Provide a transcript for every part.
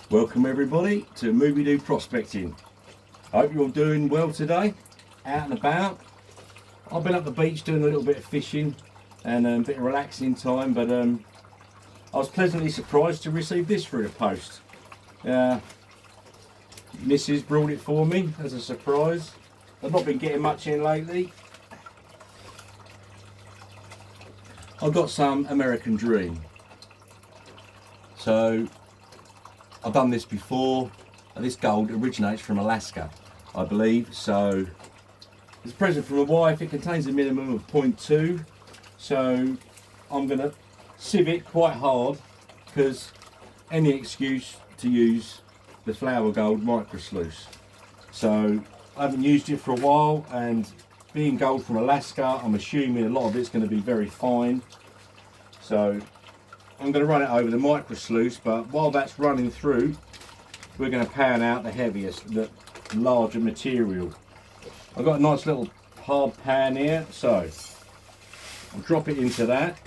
Welcome everybody to Movie Do Prospecting. I hope you're all doing well today, out and about. I've been up the beach doing a little bit of fishing and a bit of relaxing time, but I was pleasantly surprised to receive this through the post. Mrs. brought it for me as a surprise. I've not been getting much in lately. I've got some American Dream. So I've done this before. This gold originates from Alaska, I believe. So it's a present from my wife. It contains a minimum of 0.2. So I'm going to sieve it quite hard because any excuse to use the flower gold micro sluice. So I haven't used it for a while, and being gold from Alaska, I'm assuming a lot of it's going to be very fine. So I'm going to run it over the micro sluice, but while that's running through, we're going to pan out the heaviest, the larger material. I've got a nice little hard pan here, so I'll drop it into that.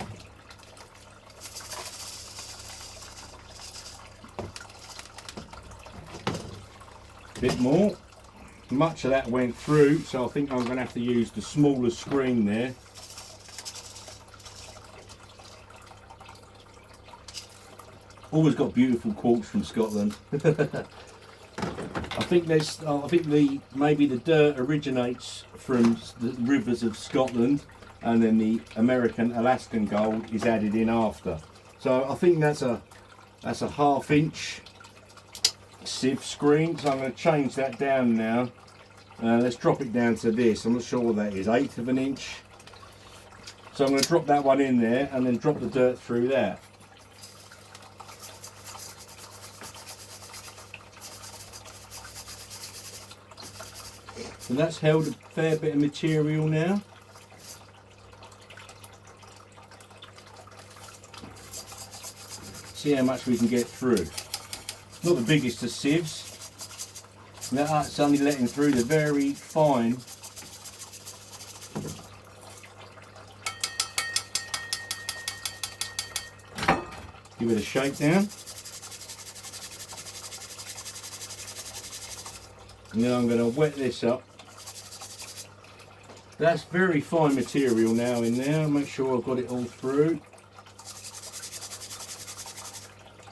A bit more. Much of that went through, so I think I'm going to have to use the smaller screen there. Always got beautiful quartz from Scotland. I think maybe the dirt originates from the rivers of Scotland, and then the American Alaskan gold is added in after. So I think that's a 1/2 inch sieve screen. So I'm going to change that down now. Let's drop it down to this. I'm not sure what that is, 1/8 of an inch. So I'm going to drop that one in there and then drop the dirt through that. So that's held a fair bit of material now. See how much we can get through. Not the biggest of sieves. That's only letting through the very fine. Give it a shake down. And then I'm going to wet this up. That's very fine material now in there. Make sure I've got it all through.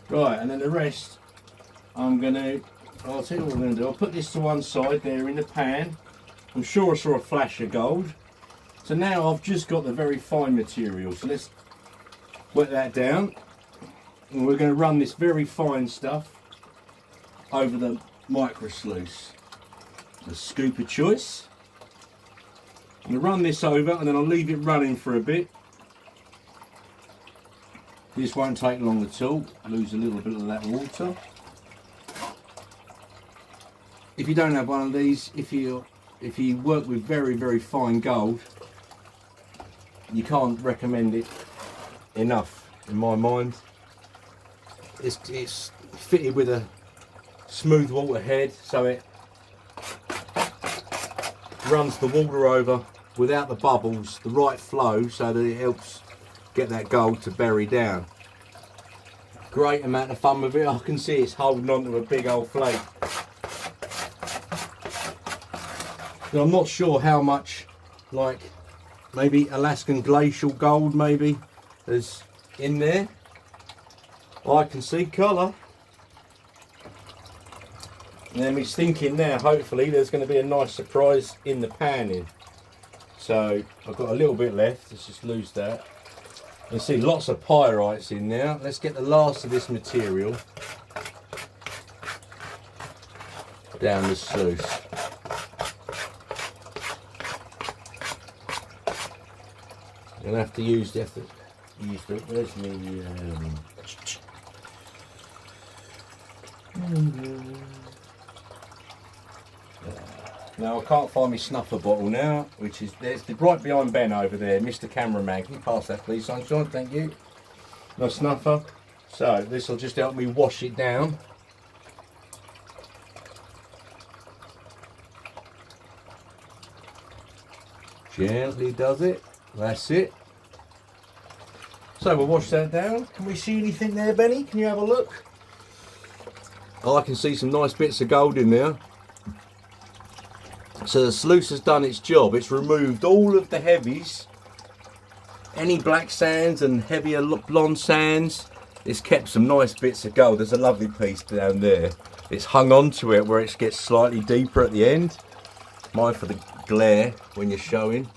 Right, and then the rest I'll tell you what I'm going to do. I'll put this to one side there in the pan. I'm sure I saw a flash of gold. So now I've just got the very fine material. So let's wet that down. And we're going to run this very fine stuff over the micro sluice. A scoop of choice. I'm going to run this over and then I'll leave it running for a bit. This won't take long at all. Lose a little bit of that water. If you don't have one of these, if you work with very fine gold, you can't recommend it enough in my mind. It's fitted with a smooth water head, so it runs the water over without the bubbles, the right flow, so that it helps get that gold to bury down. Great amount of fun with it. I can see it's holding on to a big old flake. Now, I'm not sure how much, like maybe Alaskan glacial gold maybe is in there. I can see colour. And then he's thinking now, hopefully there's going to be a nice surprise in the panning. So I've got a little bit left. Let's just lose that. You see lots of pyrites in there. Let's get the last of this material down the sluice. I'm going to have to use the where's me now I can't find my snuffer bottle now, which is there's right behind Ben over there. Mr. Cameraman, can you pass that please, Sunshine? Thank you. My snuffer. So this will just help me wash it down. Gently does it. That's it. So we'll wash that down. Can we see anything there, Benny? Can you have a look? Oh, I can see some nice bits of gold in there. So the sluice has done its job. It's removed all of the heavies, any black sands and heavier blonde sands. It's kept some nice bits of gold. There's a lovely piece down there. It's hung onto it where it gets slightly deeper at the end. Mind for the glare when you're showing.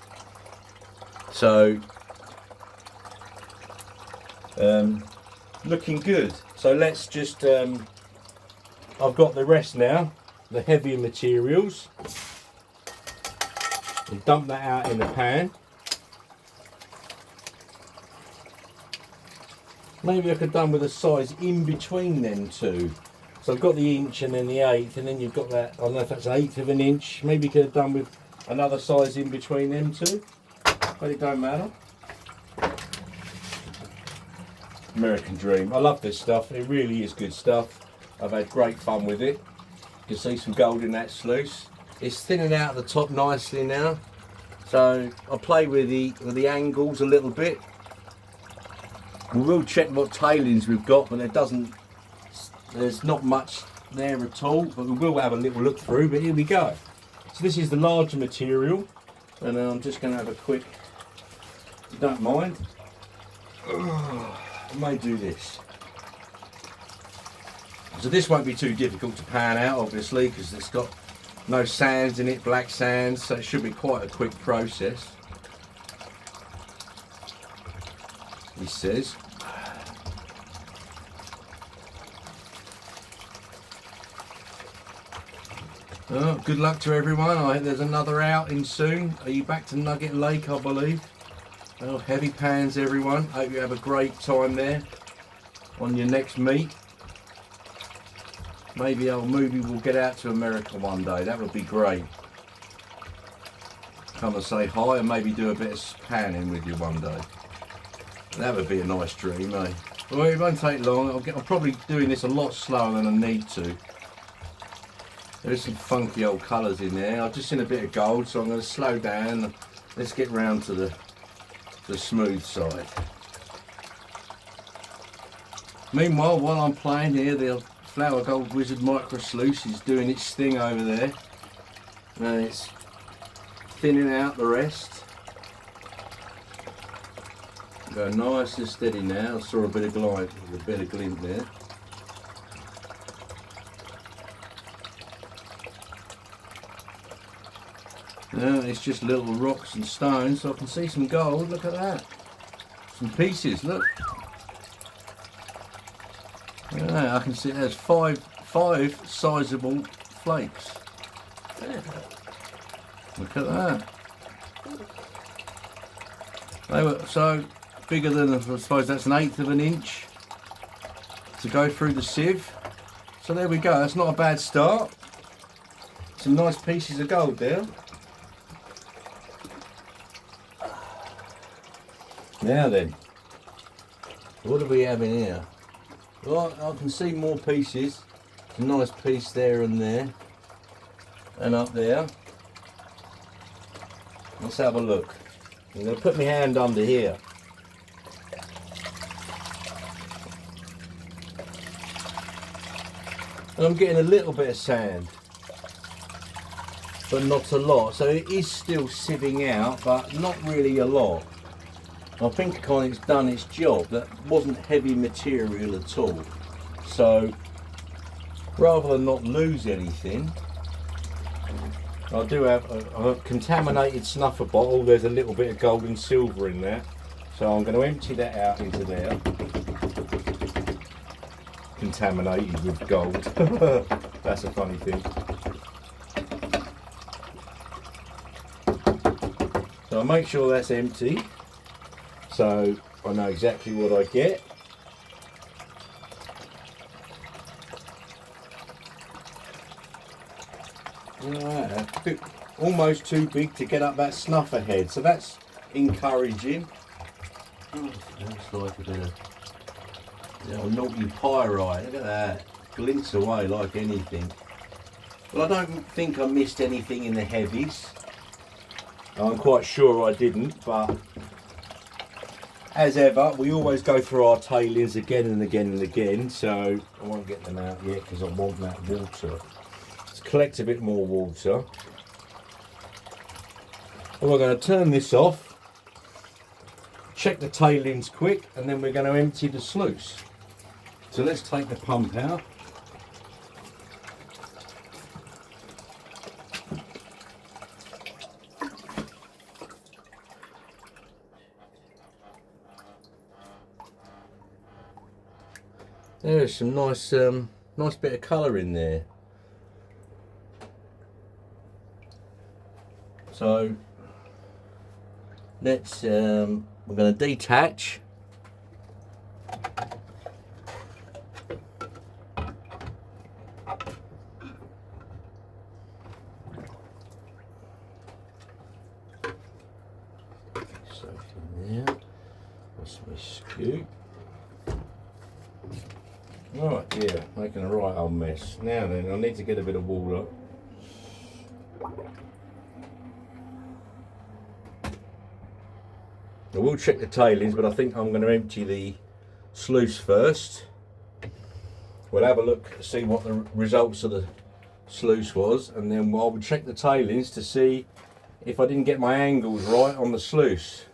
So looking good. So let's just I've got the rest now, the heavier materials. And dump that out in the pan. Maybe I could have done with a size in between them two. So I've got the inch and then the eighth, and then you've got that, I don't know if that's 1/8 of an inch. Maybe you could have done with another size in between them two, but it don't matter. American Dream. I love this stuff. It really is good stuff. I've had great fun with it. You can see some gold in that sluice. It's thinning out at the top nicely now. So I'll play with the angles a little bit. We will check what tailings we've got, but there's not much there at all, but we will have a little look through. But here we go. So this is the larger material, and I'm just going to have a quick, if you don't mind, I may do this. So this won't be too difficult to pan out, obviously, because it's got no sands in it, black sands, so it should be quite a quick process. He says. Oh, good luck to everyone. I hope there's another outing soon. Are you back to Nugget Lake, I believe? Oh, heavy pans, everyone. Hope you have a great time there on your next meet. Maybe old Movie will get out to America one day. That would be great. Come and say hi and maybe do a bit of panning with you one day. That would be a nice dream, eh? Well, it won't take long. I'm probably doing this a lot slower than I need to. There's some funky old colours in there. I've just seen a bit of gold, so I'm going to slow down. Let's get round to the smooth side. Meanwhile, while I'm playing here, the Flower Gold Wizard Micro Sluice is doing its thing over there. And it's thinning out the rest. Go nice and steady now. I saw a bit of glint there. Now it's just little rocks and stones, so I can see some gold. Look at that. Some pieces, look. Yeah, I can see there's five sizable flakes. Look at that. They were so bigger than, I suppose that's 1/8 of an inch to go through the sieve. So there we go, that's not a bad start. Some nice pieces of gold there. Now then, what do we have in here? Well, I can see more pieces. A nice piece there and there. And up there. Let's have a look. I'm going to put my hand under here. And I'm getting a little bit of sand. But not a lot. So it is still sieving out, but not really a lot. I think it's done its job. That wasn't heavy material at all. So rather than not lose anything, I do have a contaminated snuffer bottle. There's a little bit of gold and silver in there. So I'm going to empty that out into there. Contaminated with gold. That's a funny thing. So I'll make sure that's empty. So I know exactly what I get. Right, almost too big to get up that snuffer head, so that's encouraging. Oh, looks like a bit of naughty pyrite. Look at that, glints away like anything. Well, I don't think I missed anything in the heavies. I'm quite sure I didn't, but as ever, we always go through our tailings again and again and again, so I won't get them out yet because I want that water. Let's collect a bit more water. And we're going to turn this off, check the tailings quick, and then we're going to empty the sluice. So let's take the pump out. There's some nice, nice bit of colour in there. So let's, we're going to detach. So in there, what's my scoop? Right, yeah, making a right old mess. Now then, I need to get a bit of water. I will check the tailings, but I think I'm going to empty the sluice first. We'll have a look, see what the results of the sluice was, and then I will check the tailings to see if I didn't get my angles right on the sluice.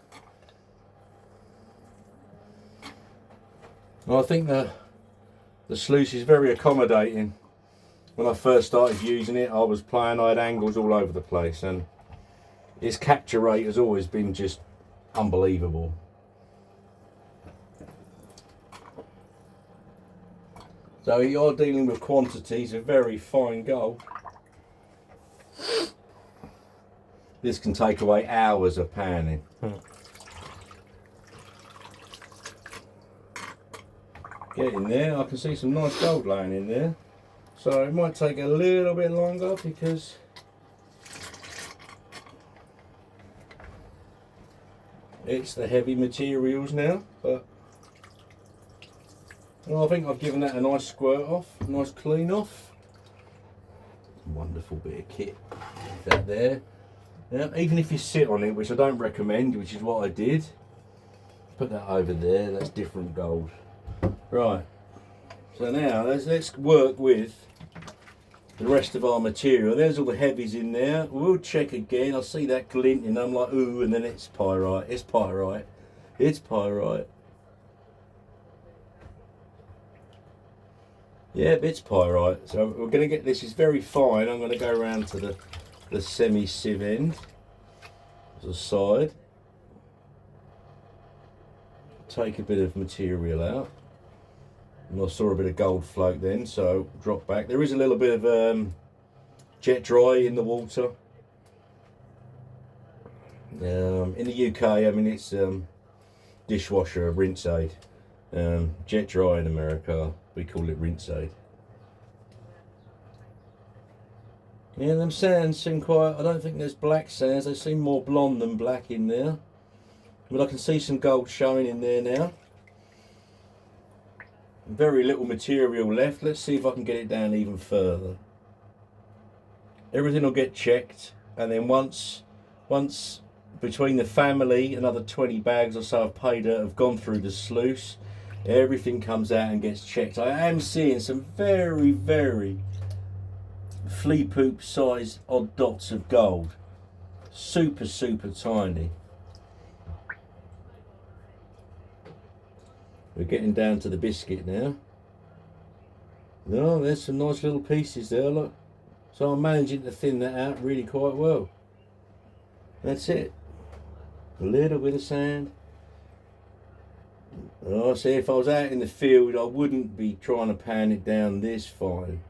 Well, I think the sluice is very accommodating. When I first started using it, I had angles all over the place, and its capture rate has always been just unbelievable. So you're dealing with quantities of very fine gold. This can take away hours of panning. Get in there, I can see some nice gold laying in there. So it might take a little bit longer because it's the heavy materials now, but well, I think I've given that a nice squirt off, a nice clean off. Wonderful bit of kit. Leave that there. Now, even if you sit on it, which I don't recommend, which is what I did, put that over there, that's different gold. Right, so now let's work with the rest of our material. There's all the heavies in there. We'll check again. I see that glinting. I'm like, ooh, and then it's pyrite. It's pyrite. It's pyrite. Yeah, it's pyrite. So we're going to get this. Is very fine. I'm going to go around to the semi-sieve end, the side. Take a bit of material out. And I saw a bit of gold float then, so drop back. There is a little bit of jet dry in the water. In the UK, I mean, it's dishwasher, rinse aid. Jet dry in America, we call it rinse aid. Yeah, them sands seem quite, I don't think there's black sands, they seem more blonde than black in there. But I can see some gold showing in there now. Very little material left. Let's see if I can get it down even further. Everything will get checked, and then once between the family, another 20 bags or so have gone through the sluice, everything comes out and gets checked. I am seeing some very, very flea poop size odd dots of gold. Super, super tiny. We're getting down to the biscuit now. No, there's some nice little pieces there, look. So I'm managing to thin that out really quite well. That's it. A little bit of sand. Oh, see, if I was out in the field, I wouldn't be trying to pan it down this fine.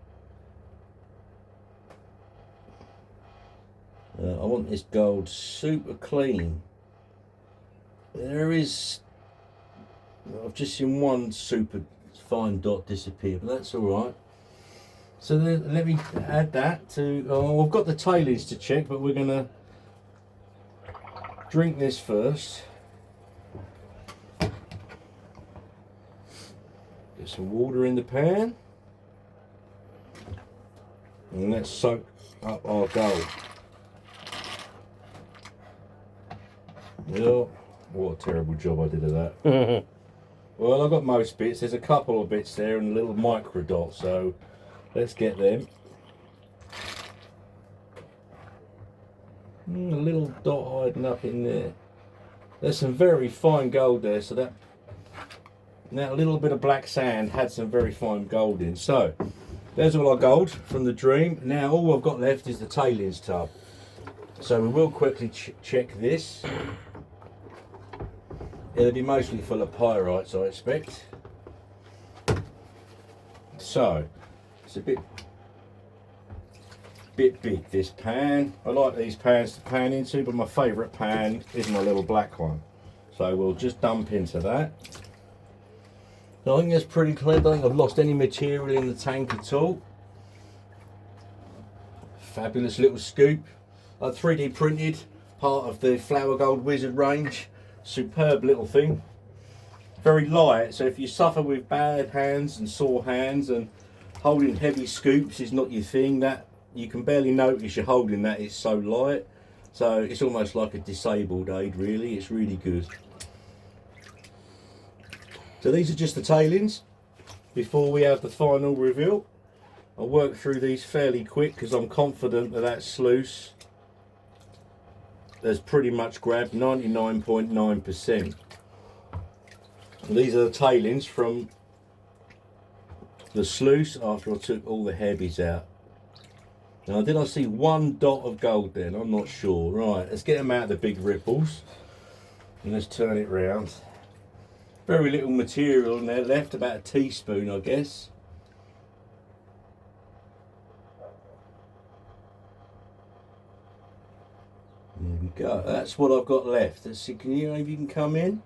I want this gold super clean. There is, I've just seen one super fine dot disappear, but that's all right. So then let me add that to, oh, I've got the tailings to check, but we're gonna drink this first. Get some water in the pan. And let's soak up our gold. Well, What a terrible job I did of that. Well, I've got most bits. There's a couple of bits there and a little micro dot, so let's get them. A little dot hiding up in there. There's some very fine gold there, so that now a little bit of black sand had some very fine gold in. So there's all our gold from the Dream. Now all I've got left is the tailings tub. So we will quickly check this. It'll be mostly full of pyrites, I expect. So it's a bit big, this pan. I like these pans to pan into, but my favourite pan is my little black one. So we'll just dump into that. I think that's pretty clean. I don't think I've lost any material in the tank at all. Fabulous little scoop. I 3D printed part of the Flower Gold Wizard range. Superb little thing. Very light, so if you suffer with bad hands and sore hands and holding heavy scoops is not your thing, that you can barely notice you're holding that, it's so light. So it's almost like a disabled aid really, it's really good. So these are just the tailings before we have the final reveal. I'll work through these fairly quick because I'm confident that that sluice has pretty much grabbed 99.9%. These are the tailings from the sluice after I took all the heavies out. Now did I see one dot of gold then? I'm not sure. Right, let's get them out of the big ripples and let's turn it round. Very little material in there left, about a teaspoon I guess. There we go, that's what I've got left. Let's see, can you maybe come in?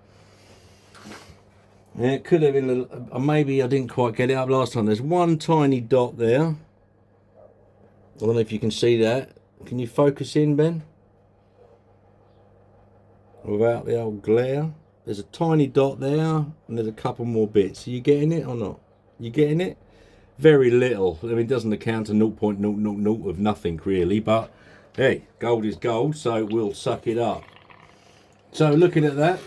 Yeah, it could have been, maybe I didn't quite get it up last time. There's one tiny dot there. I don't know if you can see that. Can you focus in, Ben? Without the old glare. There's a tiny dot there, and there's a couple more bits. Are you getting it or not? You getting it? Very little. I mean, it doesn't account to 0.000 of nothing really, but hey, gold is gold, so we'll suck it up. So looking at that,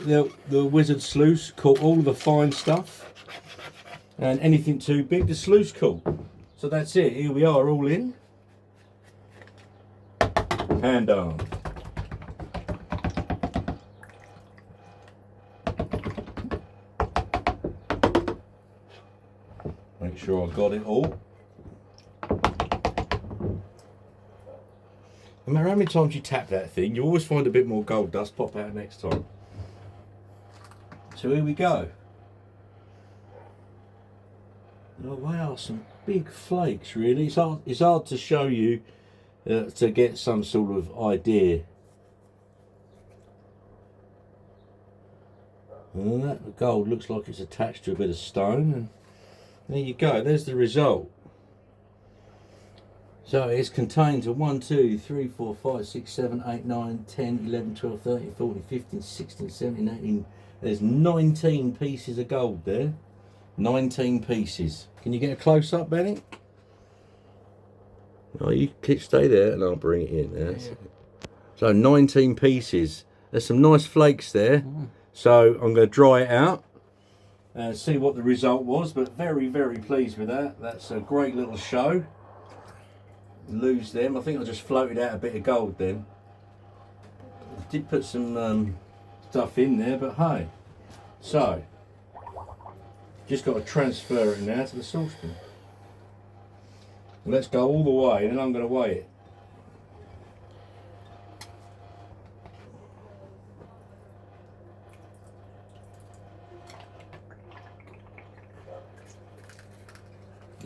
the Wizard sluice caught all the fine stuff, and anything too big, the sluice caught. So that's it. Here we are, all in. Hand on. Make sure I got it all. No matter how many times you tap that thing, you always find a bit more gold dust pop out next time. So here we go. Oh wow, some big flakes really. It's hard to show you to get some sort of idea. And that gold looks like it's attached to a bit of stone, and there you go, there's the result. So it's contained to 1, 2, 3, 4, 5, 6, 7, 8, 9, 10, 11, 12, 13, 14, 15, 16, 17, 18. There's 19 pieces of gold there. 19 pieces. Can you get a close up, Benny? Oh, you stay there and I'll bring it in. Yeah. So 19 pieces. There's some nice flakes there. So I'm going to dry it out and see what the result was, but very, very pleased with that. That's a great little show. Lose them. I think I just floated out a bit of gold then. I did put some stuff in there, but hey. So, just got to transfer it now to the saucepan. Let's go all the way, and then I'm going to weigh it.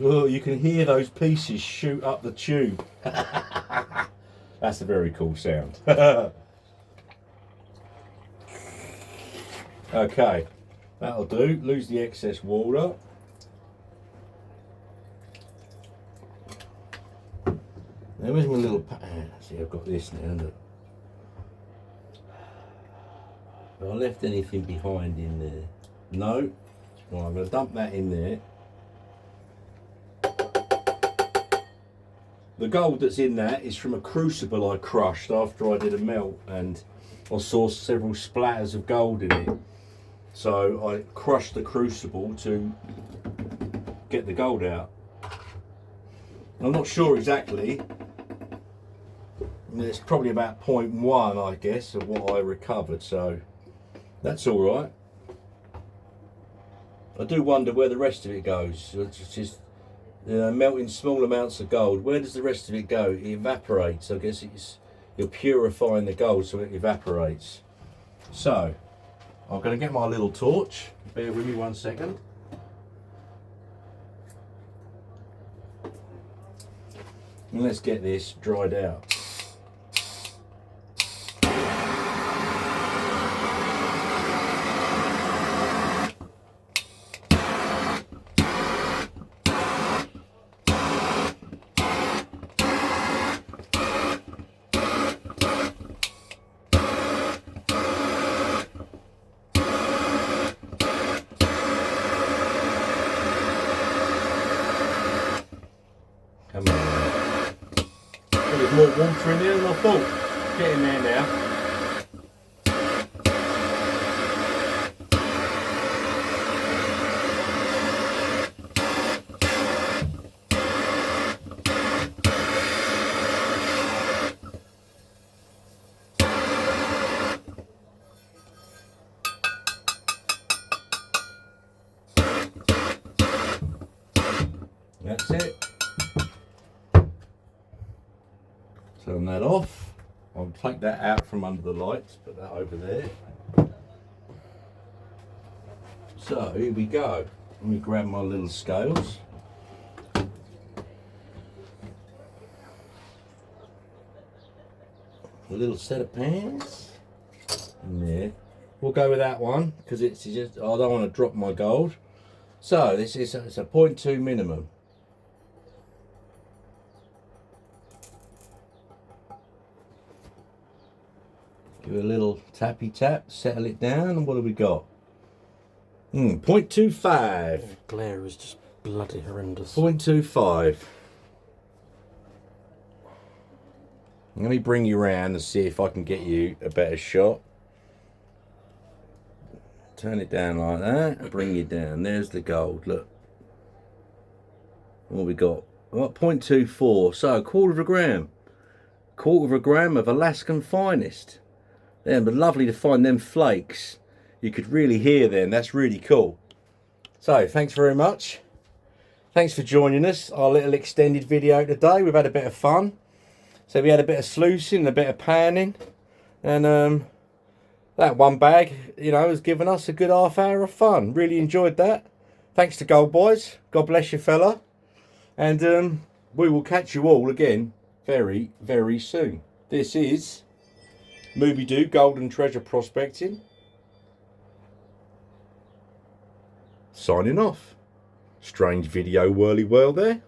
Oh, you can hear those pieces shoot up the tube. That's a very cool sound. Okay, that'll do. Lose the excess water. Now where's my little pan? See, I've got this now. Look. Have I left anything behind in there? No. Right, I'm going to dump that in there. The gold that's in that is from a crucible I crushed after I did a melt, and I saw several splatters of gold in it. So I crushed the crucible to get the gold out. I'm not sure exactly. It's probably about 0.1, I guess, of what I recovered, so that's all right. I do wonder where the rest of it goes. It's just, you know, melting small amounts of gold. Where does the rest of it go? It evaporates. I guess you're purifying the gold so it evaporates. So I'm going to get my little torch. Bear with me 1 second. And let's get this dried out. Come on. There's more water in there than I thought. Get in there now. That's it. Turn that off. I'll take that out from under the lights, put that over there. So here we go. Let me grab my little scales. A little set of pans in there. We'll go with that one because it's just, I don't want to drop my gold. So this is it's a 0.2 minimum. Give it a little tappy tap, settle it down, and what have we got? 0.25. The glare is just bloody horrendous. 0.25. Let me bring you around and see if I can get you a better shot. Turn it down like that, bring you down. There's the gold, look. What we got? What, 0.24, so a quarter of a gram. Quarter of a gram of Alaskan finest. Then, but lovely to find them flakes. You could really hear them. That's really cool. So, thanks very much. Thanks for joining us. Our little extended video today. We've had a bit of fun. So we had a bit of sluicing, a bit of panning, and that one bag, you know, has given us a good half hour of fun. Really enjoyed that. Thanks to Gold Boys. God bless you, fella. And we will catch you all again very, very soon. This is Mooby Doo Golden Treasure Prospecting. Signing off. Strange video whirly whirl there.